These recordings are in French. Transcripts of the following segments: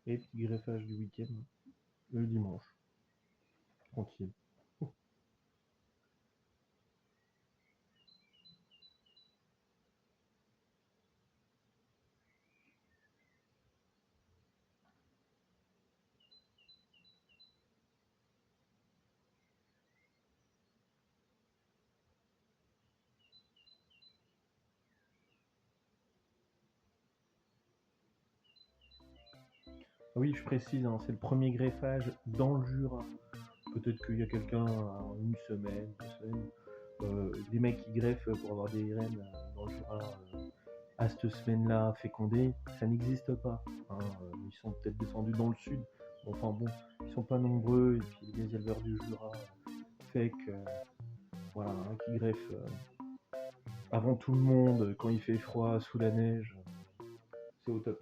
Et petit greffage du week-end, le dimanche. Tranquille. Ah oui, je précise, hein, c'est le premier greffage dans le Jura. Peut-être qu'il y a quelqu'un une semaine, 2 semaines, des mecs qui greffent pour avoir des rennes dans le Jura à cette semaine-là fécondées, ça n'existe pas. Hein, ils sont peut-être descendus dans le sud. Enfin bon, ils sont pas nombreux et puis les éleveurs du Jura fait que voilà, hein, qui greffent avant tout le monde quand il fait froid sous la neige, c'est au top.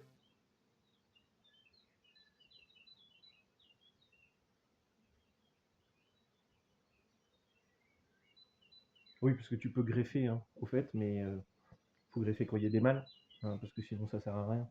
Oui, parce que tu peux greffer, hein, au fait, mais faut greffer quand il y a des mâles, hein, parce que sinon ça sert à rien.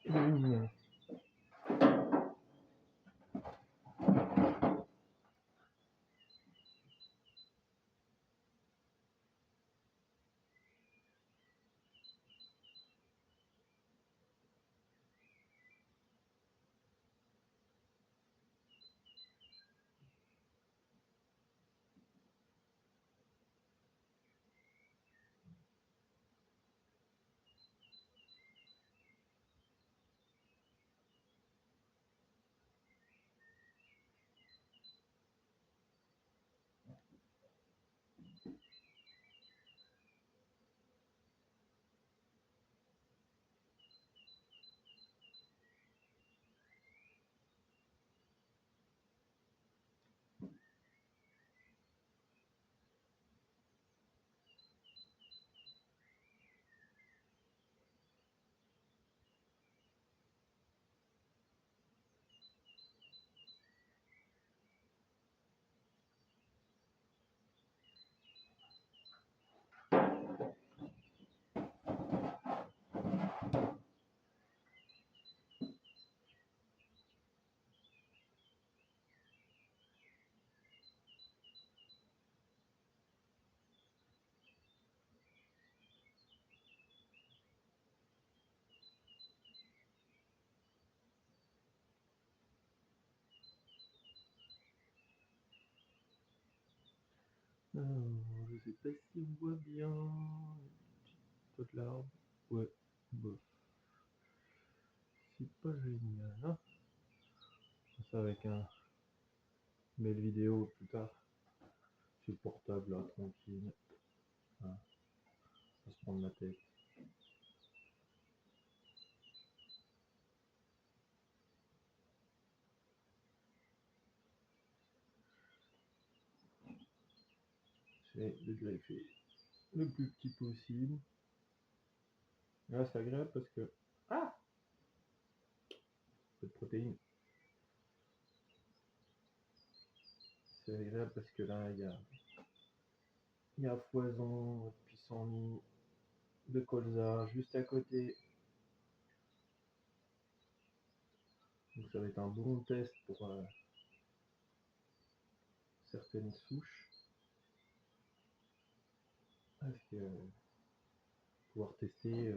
Mmh. Je sais pas si on voit bien. Toute l'arbre. Ouais, bof. C'est pas génial. Hein, ça avec un belle vidéo plus tard. C'est portable là, tranquille. Hein, pas se prendre la tête. C'est de greffer le plus petit possible. Là, c'est agréable parce que. Ah, peu de protéines. C'est agréable parce que là, il y a foison de pissenlit, de colza juste à côté. Donc ça va être un bon test pour certaines souches. Parce que pouvoir tester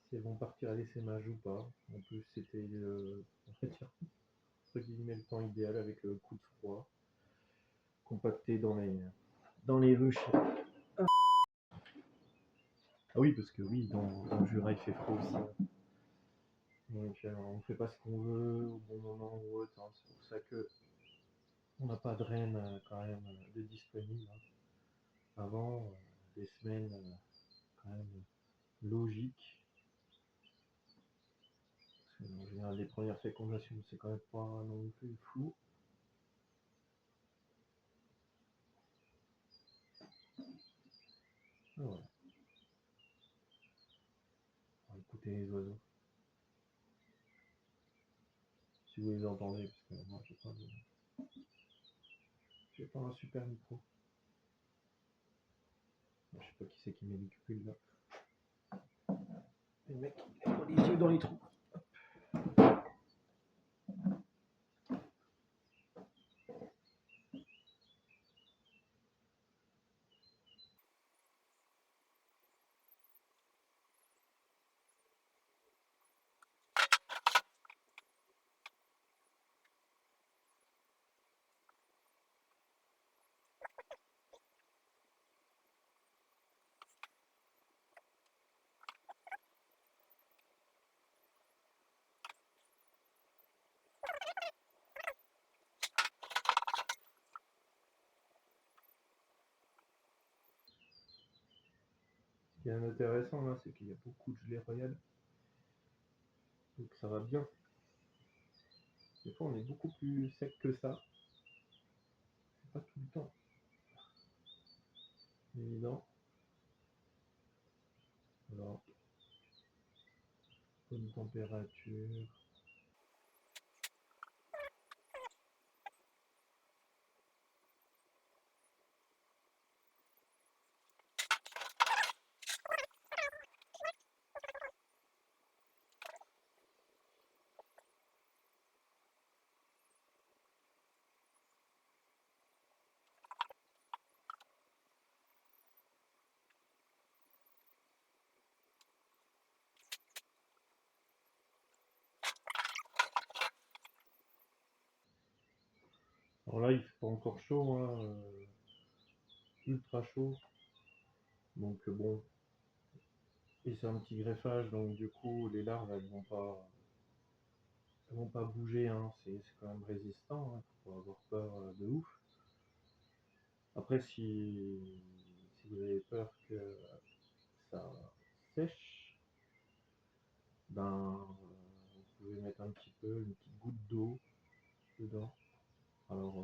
si elles vont partir à l'essaimage ou pas. En plus, c'était on va dire, entre guillemets, le temps idéal avec le coup de froid compacté dans les ruches. Ah oui, parce que oui, dans le Jura, il fait froid aussi. Donc on ne fait pas ce qu'on veut au bon moment ou autre. Hein. C'est pour ça que on n'a pas de rennes quand même de disponibles. Hein. Avant, des semaines quand même logiques. les premières fécondations, c'est quand même pas non plus fou. Ah ouais. On va écouter les oiseaux. Si vous les entendez, parce que moi j'ai pas un super micro. Je sais pas qui c'est qui met les cupules là. Les mecs, ils ont les yeux dans les trous. Ce qui est intéressant là, c'est qu'il y a beaucoup de gelée royale. Donc ça va bien. Des fois on est beaucoup plus sec que ça. C'est pas tout le temps évident. Alors, bonne température. Alors là, il fait pas encore chaud, hein, ultra chaud. Donc bon, et c'est un petit greffage, donc du coup les larves elles vont pas bouger, hein. C'est quand même résistant, hein. Faut pas avoir peur de ouf. Après si vous avez peur que ça sèche, ben vous pouvez mettre un petit peu, une petite goutte d'eau dedans. Alors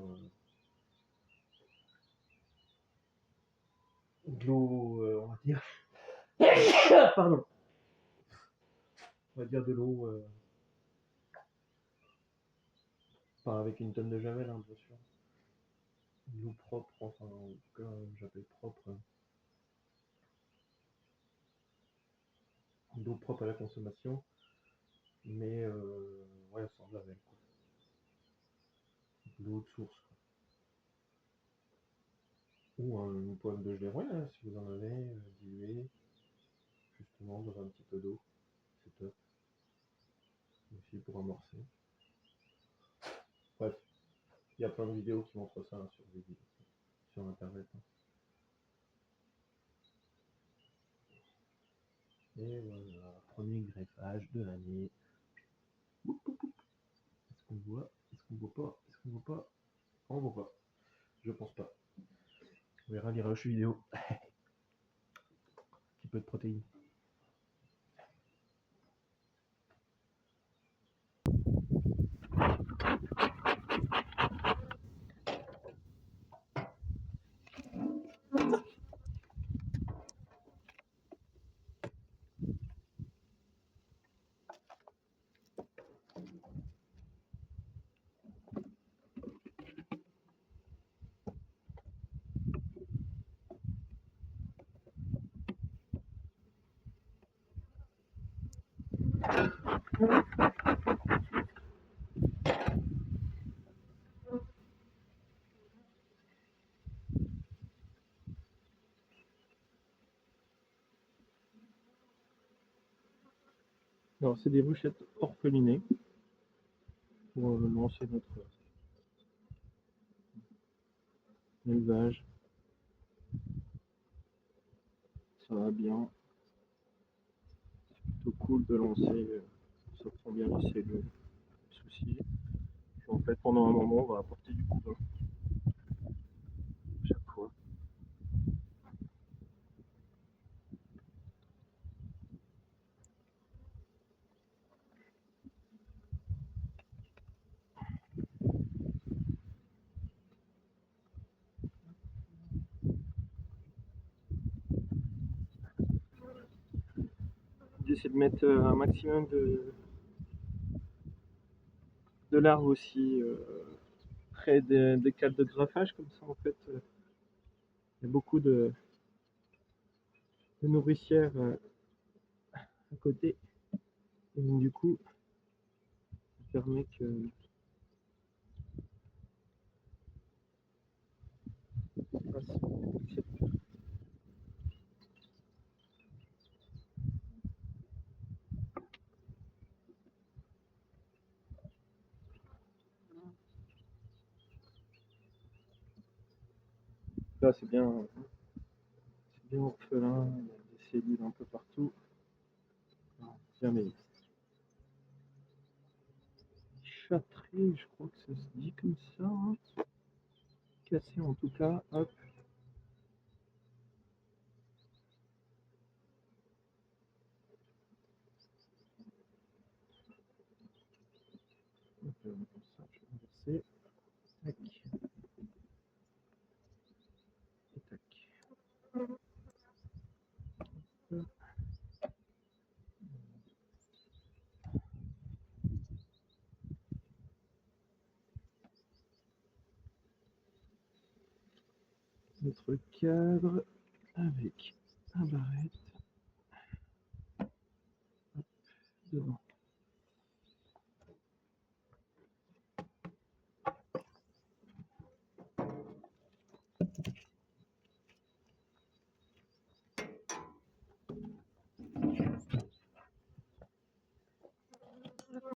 de l'eau, on va dire. Pardon. On va dire de l'eau, pas avec une tonne de javel, hein, bien sûr. De l'eau propre, enfin en tout cas j'appelle propre. D'eau propre à la consommation, mais ouais, sans javel, quoi. De l'eau de source, quoi. Ou une poêle de gelée royale, hein, si vous en avez, diluée, justement, dans un petit peu d'eau, c'est top. Aussi pour amorcer. Bref, il y a plein de vidéos qui montrent ça, hein, sur internet, hein. Et voilà, premier greffage de l'année. Est-ce qu'on voit? Est-ce qu'on voit pas? Est-ce qu'on voit pas? On voit pas. Je pense pas. On verra les rushs vidéo. Un petit peu de protéines. Alors, c'est des ruchettes orpelinées pour lancer notre élevage. Ça va bien. C'est plutôt cool de lancer. Ça prend bien les cellules. Pas de soucis. Puis en fait, pendant un moment, on va apporter du couvain. Chaque fois. j'essaie de mettre un maximum de larves aussi près des cales de graffage, comme ça en fait il y a beaucoup de nourricières à côté. Et donc, du coup, ça permet que là c'est bien orphelin, il y a des cellules un peu partout. Bien mais châtré, je crois que ça se dit comme ça. Hein. Cassé en tout cas, hop. Comme ça, je vais inverser. Tac. Et tac. Notre cadre avec un barrette devant.